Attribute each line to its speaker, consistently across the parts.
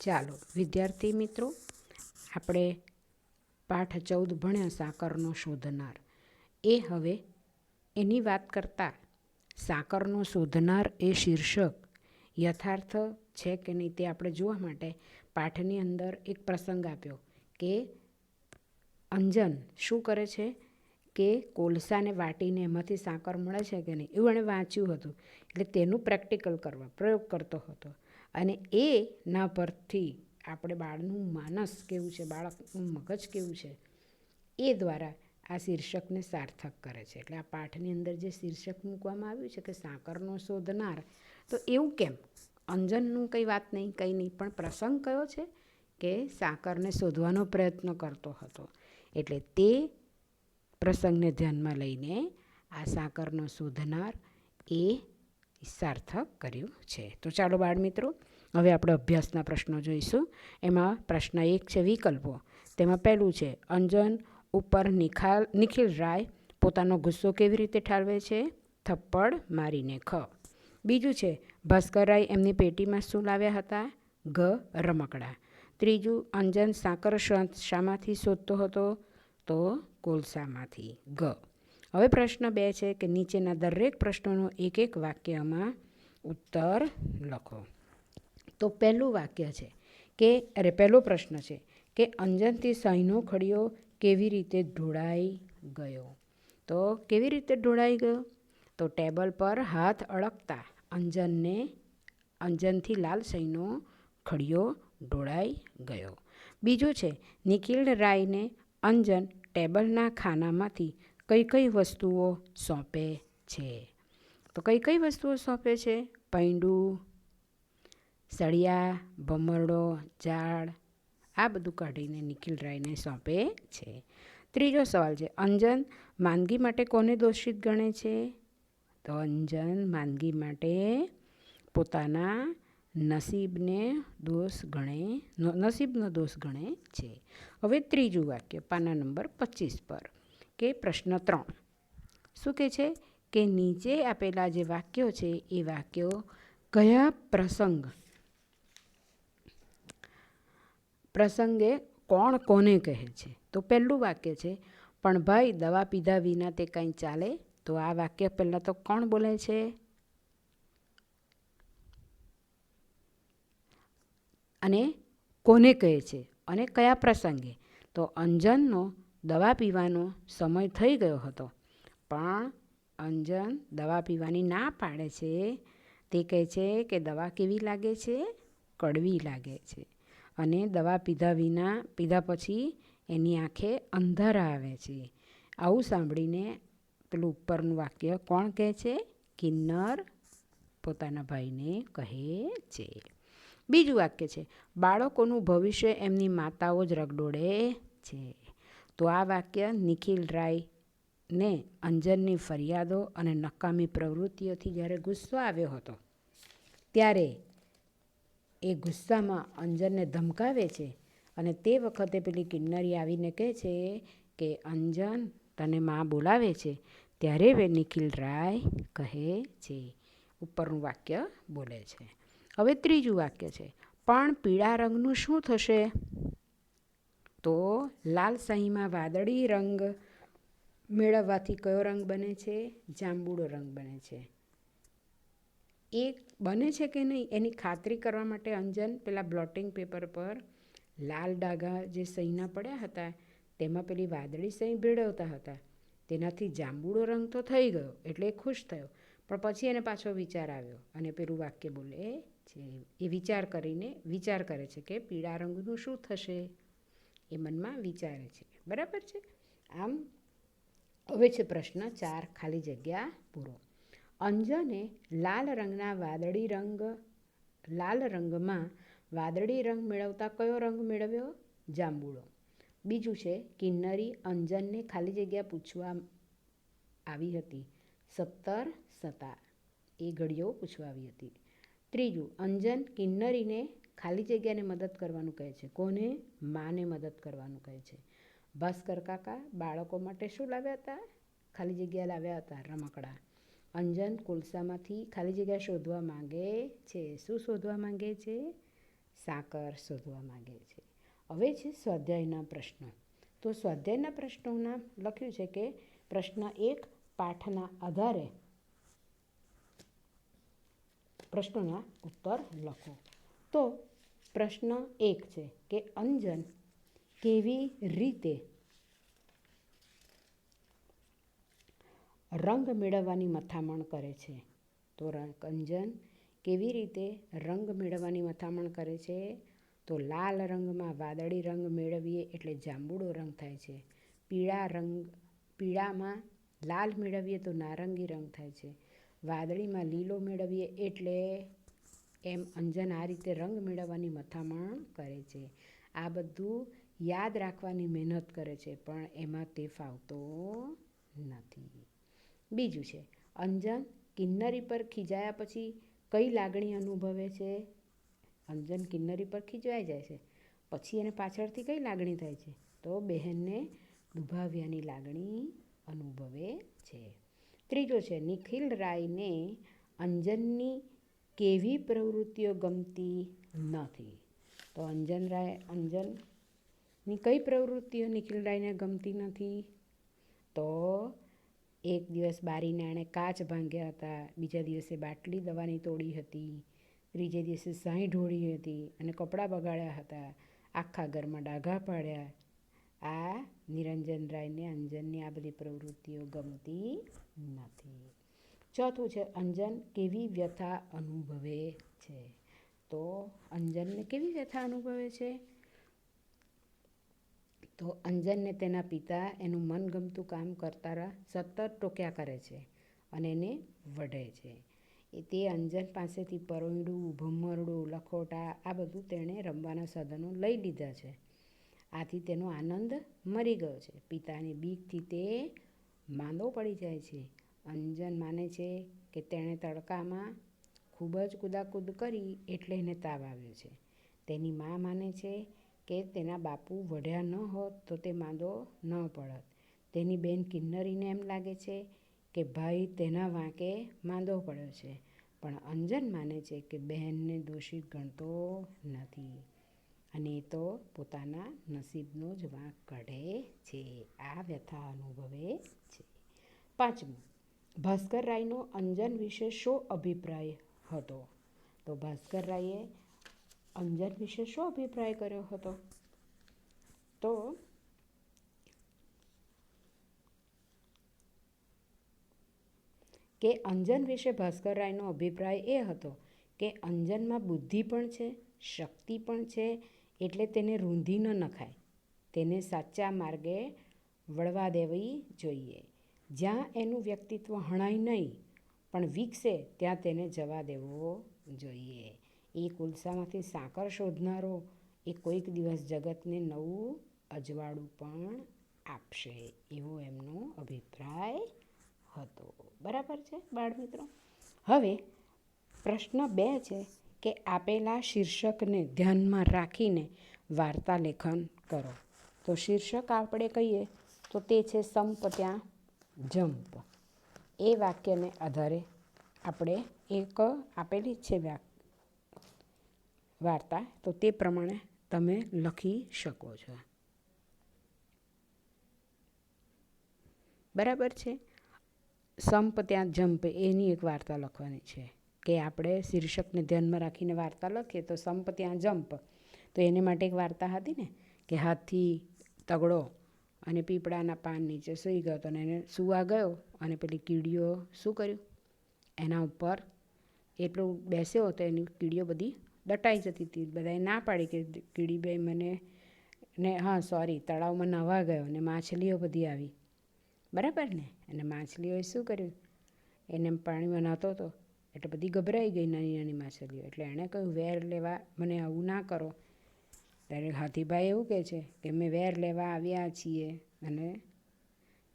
Speaker 1: ચાલો વિદ્યાર્થી મિત્રો, આપણે પાઠ 14 ભણ્યા સાકરનો શોધનાર. એ હવે એની વાત કરતાં સાકરનો શોધનાર એ શીર્ષક યથાર્થ છે કે નહીં તે આપણે જોવા માટે પાઠની અંદર એક પ્રસંગ આપ્યો કે અંજન શું કરે છે કે કોલસાને વાટીને એમાંથી સાકર મળે છે કે નહીં એવું એણે વાંચ્યું હતું. એટલે તેનું પ્રેક્ટિકલ કરવા પ્રયોગ કરતો હતો અને એના પરથી આપણે બાળનું માનસ કેવું છે, બાળકનું મગજ કેવું છે એ દ્વારા આ શીર્ષકને સાર્થક કરે છે. એટલે આ પાઠની અંદર જે શીર્ષક મૂકવામાં આવ્યું છે કે સાકરનો શોધનાર, તો એવું કેમ? અંજનનું કંઈ વાત નહીં, કંઈ નહીં, પણ પ્રસંગ કયો છે કે સાકરને શોધવાનો પ્રયત્ન કરતો હતો. એટલે તે પ્રસંગને ધ્યાનમાં લઈને આ સાકરનો શોધનાર એ સાર્થક કર્યું છે. તો ચાલો બાળ મિત્રો, હવે આપણે અભ્યાસના પ્રશ્નો જોઈશું. એમાં પ્રશ્ન 1 છે વિકલ્પો. તેમાં પહેલું છે અંજન ઉપર નિખિલ રાય પોતાનો ગુસ્સો કેવી રીતે ઠાલવે છે? થપ્પડ મારીને. ખ. બીજું છે ભાસ્કરરાય એમની પેટીમાં શું લાવ્યા હતા? ગ. રમકડા. ત્રીજું અંજન સાકર શામાંથી શોધતો હતો? તો કોલસામાંથી. ગ. હવે પ્રશ્ન 2 છે કે નીચેના દરેક પ્રશ્નોનો એક એક વાક્યમાં ઉત્તર લખો. તો પહેલું વાક્ય છે કે પહેલો પ્રશ્ન છે કે અંજનથી સહીનો ખડિયો કેવી રીતે ઢોળાઈ ગયો? તો કેવી રીતે ઢોળાઈ ગયો? તો ટેબલ પર હાથ અડકતા અંજનથી લાલ સહીનો ખડિયો ઢોળાઈ ગયો. બીજું છે નિખિલ રાયને અંજન ટેબલના ખાનામાંથી કઈ કઈ વસ્તુઓ સોંપે છે? તો કઈ કઈ વસ્તુઓ સોંપે છે? પૈંડું, સળિયા, ભમરડો, ઝાડ, આ બધું કાઢીને નિખિલ રાયને સોંપે છે. ત્રીજો સવાલ છે અંજન માંદગી માટે કોને દોષિત ગણે છે? તો અંજન માંદગી માટે પોતાના નસીબનો દોષ ગણે છે. હવે ત્રીજું વાક્ય પાના નંબર 25 પર કે પ્રશ્ન 3 શું કહે છે કે નીચે આપેલા જે વાક્યો છે એ વાક્યો કયા પ્રસંગે કોણ કોને કહે છે? તો પહેલું વાક્ય છે પણ ભાઈ દવા પીધા વિના તે કંઈ ચાલે. તો આ વાક્ય પહેલાં તો કોણ બોલે છે? અને કોને કહે છે અને કયા પ્રસંગે? તો અંજનનો દવા પીવાનો સમય થઈ ગયો હતો, પણ અંજન દવા પીવાની ના પાડે છે. તે કહે છે કે દવા કેવી લાગે છે? કડવી લાગે છે. અને દવા પીધા પછી એની આંખે અંધારા આવે છે. આવું સાંભળીને પેલું ઉપરનું વાક્ય કોણ કહે છે? કિન્નર પોતાના ભાઈને કહે છે. બીજું વાક્ય છે બાળકોનું ભવિષ્ય એમની માતાઓ જ રગડોળે છે. તો આ વાક્ય નિખિલ રાયને અંજનની ફરિયાદો અને નકામી પ્રવૃત્તિઓથી જ્યારે ગુસ્સો આવ્યો હતો ત્યારે એ ગુસ્સામાં અંજનને ધમકાવે છે અને તે વખતે પેલી કિન્નરી આવીને કહે છે કે અંજન તને માં બોલાવે છે. ત્યારે નિખિલ રાય કહે છે, ઉપરનું વાક્ય બોલે છે. હવે ત્રીજું વાક્ય છે પણ પીળા રંગનું શું થશે? તો લાલ સહીમાં વાદળી રંગ મેળવવાથી કયો રંગ બને છે? જાંબુડો રંગ બને છે. એ બને છે કે નહીં એની ખાતરી કરવા માટે અંજન પેલા બ્લોટિંગ પેપર પર લાલ ડાઘા જે સહીના પડ્યા હતા તેમાં પેલી વાદળી સહી ભેળવતા હતા. તેનાથી જાંબુડો રંગ તો થઈ ગયો એટલે એ ખુશ થયો, પણ પછી એને પાછો વિચાર આવ્યો અને પેલું વાક્ય બોલે છે. એ વિચાર કરે છે કે પીળા રંગનું શું થશે? એ મનમાં વિચારે છે. બરાબર છે. આમ હવે છે પ્રશ્ન 4 ખાલી જગ્યા પૂરો. અંજને લાલ રંગમાં વાદળી રંગ મેળવતા કયો રંગ મેળવ્યો? જાંબુડો. બીજું છે કિન્નરી અંજનને ખાલી જગ્યા પૂછવા આવી હતી. 17 સતા એ ઘડીઓ પૂછવા આવી હતી. ત્રીજું અંજન કિન્નરીને ખાલી જગ્યાને મદદ કરવાનું કહે છે. કોને? માને મદદ કરવાનું કહે છે. ભાસ્કર કાકા બાળકો માટે શું લાવ્યા હતા? ખાલી જગ્યા લાવ્યા હતા રમકડા. અંજન કોલસામાંથી ખાલી જગ્યા શોધવા માંગે છે. શું શોધવા માંગે છે? સાકર શોધવા માગે છે. હવે છે સ્વાધ્યાયના પ્રશ્નો. તો સ્વાધ્યાયના પ્રશ્નોના લખ્યું છે કે પ્રશ્ન 1 પાઠના આધારે પ્રશ્નોના ઉત્તર લખો. તો પ્રશ્ન 1 છે કે અંજન કેવી રીતે રંગ મેળવવાની મથામણ કરે છે? તો અંજન કેવી રીતે રંગ મેળવવાની મથામણ કરે છે? તો લાલ રંગમાં વાદળી રંગ મેળવીએ એટલે જાંબુડો રંગ થાય છે. પીળામાં લાલ મેળવીએ તો નારંગી રંગ થાય છે. વાદળીમાં લીલો મેળવીએ એટલે એમ અંજન આ રીતે રંગ મેળવવાની મથામણ કરે છે. આ બધું યાદ રાખવાની મહેનત કરે છે, પણ એમાં તે ફાવતો નથી. બીજું છે અંજન કિન્નરી પર ખીજાયા પછી કઈ લાગણી અનુભવે છે? અંજન કિન્નરી પર ખીજવાઈ જાય છે, પછી એને પાછળથી કઈ લાગણી થાય છે? તો બહેનને દુભાવ્યાની લાગણી અનુભવે છે. ત્રીજો છે નિખિલ રાયને અંજનની કેવી પ્રવૃત્તિઓ ગમતી નથી? તો અંજનની કઈ પ્રવૃત્તિઓ નિખિલ રાયને ગમતી નથી? તો એક દિવસ બારીને એણે કાચ ભાંગ્યા હતા, બીજા દિવસે બાટલી દવાની તોડી હતી, ત્રીજે દિવસે સાંઈ ઢોળી હતી અને કપડાં બગાડ્યા હતા, આખા ઘરમાં ડાઘા પાડ્યા. આ નિરંજન રાયને અંજનની આ બધી પ્રવૃત્તિઓ ગમતી નથી. ચોથું છે અંજન કેવી વ્યથા અનુભવે છે? તો અંજનને કેવી વ્યથા અનુભવે છે? તો અંજનને તેના પિતા એનું મનગમતું કામ કરતા સતત ટોક્યા કરે છે અને એને વઢે છે. તે અંજન પાસેથી પરોયડું, ભમરડું, લખોટા આ બધું તેણે રમવાના સાધનો લઈ લીધા છે. આથી તેનો આનંદ મરી ગયો છે. પિતાની બીકથી તે માંદો પડી જાય છે. અંજન માને છે કે તેણે તડકામાં ખૂબ જ કૂદાકૂદ કરી એટલે એને તાવ આવ્યો છે. તેની મા માને છે કે તેના બાપુ વઢ્યા ન હોત તો તે માંદો ન પડત. તેની બેન કિન્નરીને એમ લાગે છે કે ભાઈ તેના વાંકે માંદો પડ્યો છે, પણ અંજન માને છે કે બહેનને દોષિત ગણતો નથી અને એ તો પોતાના નસીબનો જ વાંક કાઢે છે. આ વ્યથા અનુભવે છે. પાંચમું, ભાસ્કર રાયનો અંજન વિશે શો અભિપ્રાય હતો? તો ભાસ્કર રાયે અંજન વિશે શો અભિપ્રાય કર્યો હતો? તો કે અંજન વિશે ભાસ્કર રાયનો અભિપ્રાય એ હતો કે અંજનમાં બુદ્ધિ પણ છે, શક્તિ પણ છે, એટલે તેને રૂંધી ન નખાય. તેને સાચા માર્ગે વળવા દેવી જોઈએ. જ્યાં એનું વ્યક્તિત્વ હણાય નહીં પણ વિકસે ત્યાં તેને જવા દેવો જોઈએ. એ કુલસામાંથી સાકર શોધનારો એ કોઈક દિવસ જગતને નવું અજવાળું પણ આપશે, એવો એમનો અભિપ્રાય હતો. બરાબર છે બાળમિત્રો? હવે પ્રશ્ન 2 છે કે આપેલા શીર્ષકને ધ્યાનમાં રાખીને વાર્તા લેખન કરો. તો શીર્ષક આપણે કહીએ તો તે છે સંપ ત્યાં જંપ. એ વાક્યને આધારે આપણે એક આપેલી જ છે વાર્તા, તો તે પ્રમાણે તમે લખી શકો છો. બરાબર છે? સંપ ત્યાં જંપ એની એક વાર્તા લખવાની છે કે આપણે શીર્ષકને ધ્યાનમાં રાખીને વાર્તા લખીએ તો સંપ ત્યાં જંપ. તો એને માટે એક વાર્તા હતી ને કે હાથી તગડો અને પીપળાના પાન નીચે સૂઈ ગયો હતો અને એને સૂવા ગયો અને પેલી કીડીઓ શું કર્યું, એના ઉપર એટલું બેસ્યો હતો એની કીડીઓ બધી દટાઈ જતી હતી. બધાએ ના પાડી કે કીડીભાઈ મને તળાવમાં નાહવા ગયો અને માછલીઓ બધી આવી. બરાબર ને? અને માછલીઓએ શું કર્યું, એને પાણીમાં નહોતો હતો એટલે બધી ગભરાઈ ગઈ, નાની નાની માછલીઓ. એટલે એણે કહ્યું વેર લેવા મને આવું ના કરો. ત્યારે હાથીભાઈ એવું કહે છે કે અમે વેર લેવા આવ્યા છીએ અને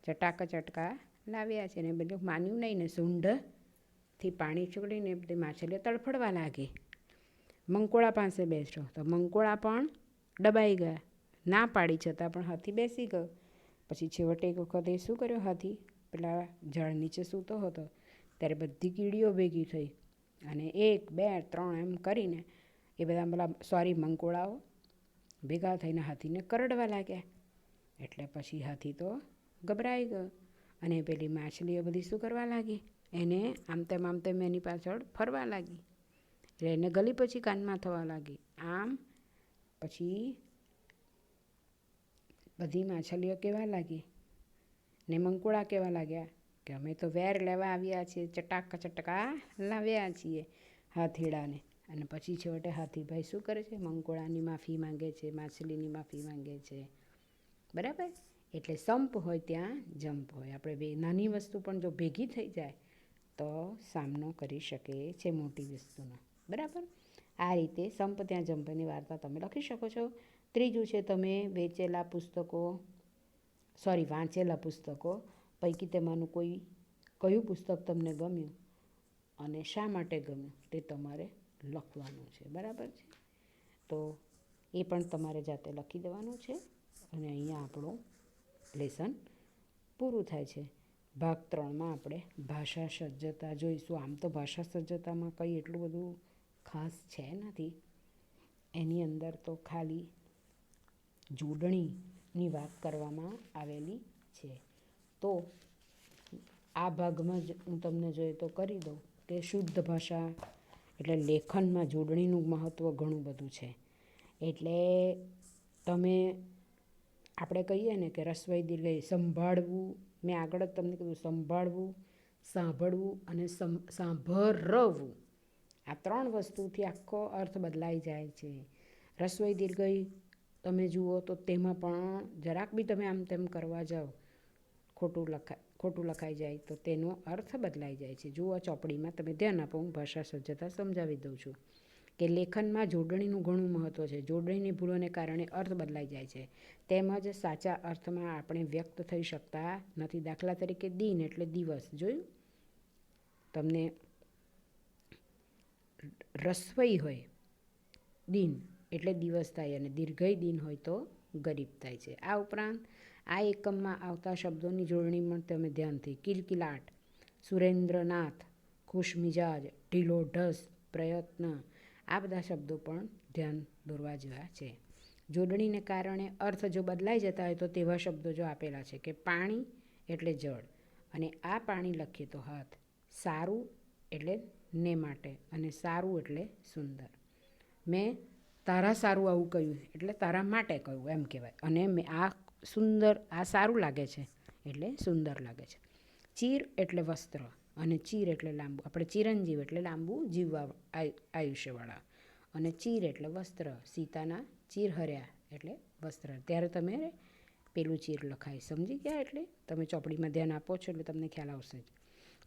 Speaker 1: ચટકા લાવ્યા છે. ને બધું માન્યું નહીં ને સૂંઢથી પાણી છોડીને બધી માછલીઓ તડફડવા લાગી. મંકોડા પાસે બેસ્યો તો મંકોડા પણ દબાઈ ગયા. ના પાડી છતાં પણ હાથી બેસી ગયો. પછી છેવટે એક વખત એ શું કર્યો, હાથી પેલા ઝાડ નીચે સૂતો હતો ત્યારે બધી કીડીઓ ભેગી થઈ અને 1, 2, 3 એમ કરીને એ બધા પેલા મંકોડાઓ ભેગા થઈને હાથીને કરડવા લાગ્યા. એટલે પછી હાથી તો ગભરાઈ ગયો અને પેલી માછલીઓ બધી શું કરવા લાગી, એને આમ તેમ એની પાછળ ફરવા લાગી. એટલે એને ગલી પછી કાનમાં થવા લાગી. આમ પછી બધી માછલીઓ કહેવા લાગી ને મંકોડા કહેવા લાગ્યા કે અમે તો વેર લેવા આવ્યા છીએ, ચટકા લાવ્યા છીએ હાથીડાને. અને પછી છેવટે હાથીભાઈ શું કરે છે, મંકોડાની માફી માંગે છે, માછલીની માફી માંગે છે. બરાબર. એટલે સંપ હોય ત્યાં જંપ હોય. આપણે નાની વસ્તુ પણ જો ભેગી થઈ જાય તો સામનો કરી શકે છે મોટી વસ્તુનો. બરાબર. આ રીતે સંપ ત્યાં જંપની વાર્તા તમે લખી શકો છો. ત્રીજું છે તમે વાંચેલા પુસ્તકો પૈકી તેમાંનું કયું પુસ્તક તમને ગમ્યું અને શા માટે ગમ્યું તે તમારે લખવાનું છે. બરાબર છે. તો એ પણ તમારે જાતે લખી દેવાનું છે. અને અહીંયા આપણું લેસન પૂરું થાય છે. ભાગ 3માં આપણે ભાષા સજ્જતા જોઈશું. આમ તો ભાષા સજ્જતામાં કંઈ એટલું બધું ખાસ છે નથી. એની અંદર તો ખાલી જોડણીની વાત કરવામાં આવેલી છે. તો આ ભાગમાં જ હું તમને જોઈએ તો કરી દઉં કે શુદ્ધ ભાષા એટલે લેખનમાં જોડણીનું મહત્ત્વ ઘણું બધું છે. એટલે તમે આપણે કહીએ ને કે રસવઈ દીર્ઘઈ સંભાળવું, મેં આગળ જ તમને કીધું સંભાળવું, સાંભળવું અને સાંભળવું, આ 3 વસ્તુથી આખો અર્થ બદલાઈ જાય છે. રસવઈ દીર્ઘઈ તમે જુઓ તો તેમાં પણ જરાક બી તમે આમ તેમ કરવા જાઓ, ખોટું લખાઈ જાય તો તેનો અર્થ બદલાઈ જાય છે. જુઓ ચોપડીમાં તમે ધ્યાન આપો, હું ભાષા સજ્જતા સમજાવી દઉં છું કે લેખનમાં જોડણીનું ઘણું મહત્ત્વ છે. જોડણીની ભૂલોને કારણે અર્થ બદલાઈ જાય છે, તેમજ સાચા અર્થમાં આપણે વ્યક્ત થઈ શકતા નથી. દાખલા તરીકે દિન એટલે દિવસ, જોયું? તમને રસવઈ હોય દિન એટલે દિવસ થાય અને દીર્ઘઈ દિન હોય તો ગરીબ થાય છે. આ ઉપરાંત આ એકમમાં આવતા શબ્દોની જોડણી પણ તમે ધ્યાનથી કિલકિલાટ, સુરેન્દ્રનાથ, ખુશમિજાજ, ઢીલો ઢસ, પ્રયત્ન, આ બધા શબ્દો પણ ધ્યાન દોરવા જેવા છે. જોડણીને કારણે અર્થ જો બદલાઈ જતા હોય તો તેવા શબ્દો જો આપેલા છે કે પાણી એટલે જળ અને આ પાણી લખીએ તો હાથ, સારું એટલે ને માટે અને સારું એટલે સુંદર. મેં તારા સારું આવું કહ્યું એટલે તારા માટે કહ્યું એમ કહેવાય. અને મેં આ સારું લાગે છે એટલે સુંદર લાગે છે. ચીર એટલે વસ્ત્ર અને ચીર એટલે લાંબુ. આપણે ચિરંજીવ એટલે લાંબુ જીવવા આયુષ્યવાળા અને ચીર એટલે વસ્ત્ર. સીતાના ચીર હર્યા એટલે વસ્ત્ર. ત્યારે તમે પેલું ચીર લખાય, સમજી ગયા? એટલે તમે ચોપડીમાં ધ્યાન આપો છો એટલે તમને ખ્યાલ આવશે જ.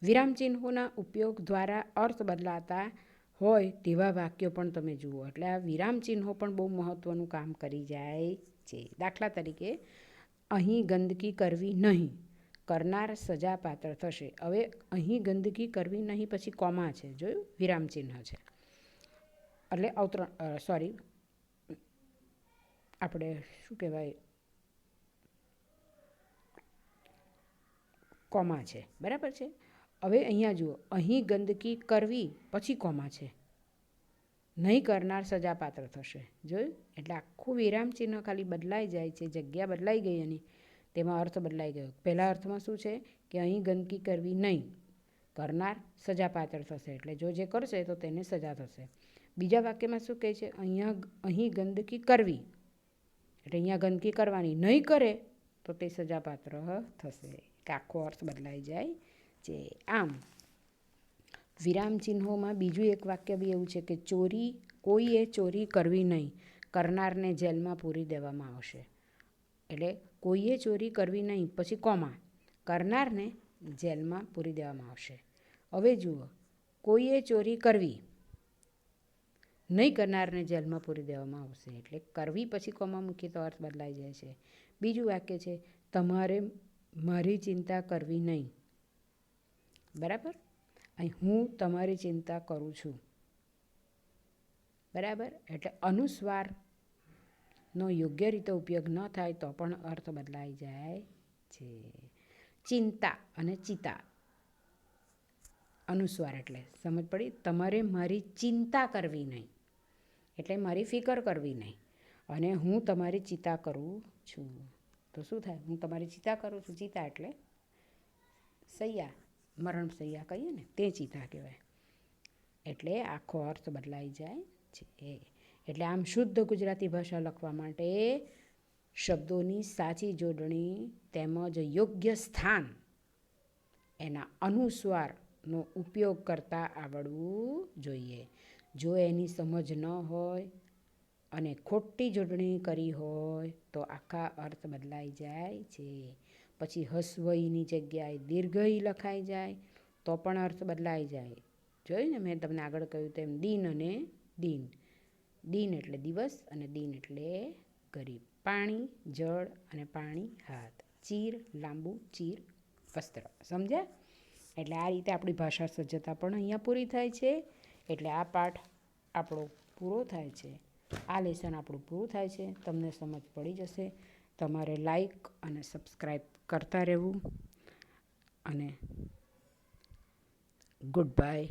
Speaker 1: વિરામચિહ્નોના ઉપયોગ દ્વારા અર્થ બદલાતા હોય તેવા વાક્યો પણ તમે જુઓ. એટલે આ વિરામચિહ્નો પણ બહુ મહત્ત્વનું કામ કરી જાય છે. દાખલા તરીકે અહીં ગંદકી કરવી નહીં, કરનાર સજાપાત્ર થશે. હવે અહીં ગંદકી કરવી નહીં પછી કોમા છે, જોયું? વિરામચિહ્ન છે એટલે આપણે શું કહેવાય, કોમા છે. બરાબર છે. હવે અહીંયા જુઓ, અહીં ગંદકી કરવી પછી કોમા છે, નહીં કરનાર સજાપાત્ર થશે, જોયું? એટલે આખું વિરામચિહ્ન ખાલી બદલાઈ જાય છે, જગ્યા બદલાઈ ગઈ એની, તેમાં અર્થ બદલાઈ ગયો. પહેલા અર્થમાં શું છે કે અહીં ગંદકી કરવી નહીં, કરનાર સજાપાત્ર થશે, એટલે જો જે કરશે તો તેને સજા થશે. બીજા વાક્યમાં શું કહે છે, અહીં ગંદકી કરવી એટલે અહીંયા ગંદકી કરવાની, નહીં કરે તો તે સજાપાત્ર થશે. કે આખો અર્થ બદલાઈ જાય છે. આમ વિરામચિહ્નોમાં બીજું એક વાક્ય બી એવું છે કે કોઈએ ચોરી કરવી નહીં, કરનારને જેલમાં પૂરી દેવામાં આવશે. એટલે કોઈએ ચોરી કરવી નહીં પછી કોમા, કરનારને જેલમાં પૂરી દેવામાં આવશે. હવે જુઓ, કોઈએ ચોરી કરવી, નહીં કરનારને જેલમાં પૂરી દેવામાં આવશે. એટલે કરવી પછી કોમા મૂકીએ તો અર્થ બદલાઈ જાય છે. બીજું વાક્ય છે તમારે મારી ચિંતા કરવી નહીં. બરાબર? અહીં હું તમારી ચિંતા કરું છું. બરાબર? એટલે અનુસ્વારનો યોગ્ય રીતે ઉપયોગ ન થાય તો પણ અર્થ બદલાઈ જાય છે. ચિંતા અને ચિતા, અનુસ્વાર એટલે સમજ પડી? તમારે મારી ચિંતા કરવી નહીં. એટલે મારી ફિકર કરવી નહીં અને હું તમારી ચિંતા કરું છું. તો શું થાય? હું તમારી ચિંતા કરું છું. ચિંતા એટલે સૈયા, મરણ સૈયા કહીએ ને તે ચિંતા કહેવાય. એટલે આખો અર્થ બદલાઈ જાય છે. એટલે આમ શુદ્ધ ગુજરાતી ભાષા લખવા માટે શબ્દોની સાચી જોડણી તેમજ યોગ્ય સ્થાન, એના અનુસ્વારનો ઉપયોગ કરતાં આવડવું જોઈએ. જો એની સમજ ન હોય અને ખોટી જોડણી કરી હોય તો આખા અર્થ બદલાઈ જાય છે. પછી હસ્વઈની જગ્યાએ દીર્ઘઈ લખાઈ જાય તો પણ અર્થ બદલાઈ જાય. જોયું ને મેં તમને આગળ કહ્યું તેમ દિન અને દિન. દિન એટલે દિવસ અને દિન એટલે ગરીબ. પાણી જળ અને પાણી હાથ. ચીર લાંબુ, ચીર વસ્ત્ર. સમજ્યા? એટલે આ રીતે આપણી ભાષા સજ્જતા પણ અહીંયા પૂરી થાય છે. એટલે આ પાઠ આપણો પૂરો થાય છે. આ લેસન આપણું પૂરું થાય છે. તમને સમજ પડી જશે. તમારે લાઈક અને સબસ્ક્રાઈબ કરતા રહેવું. અને ગુડ બાય.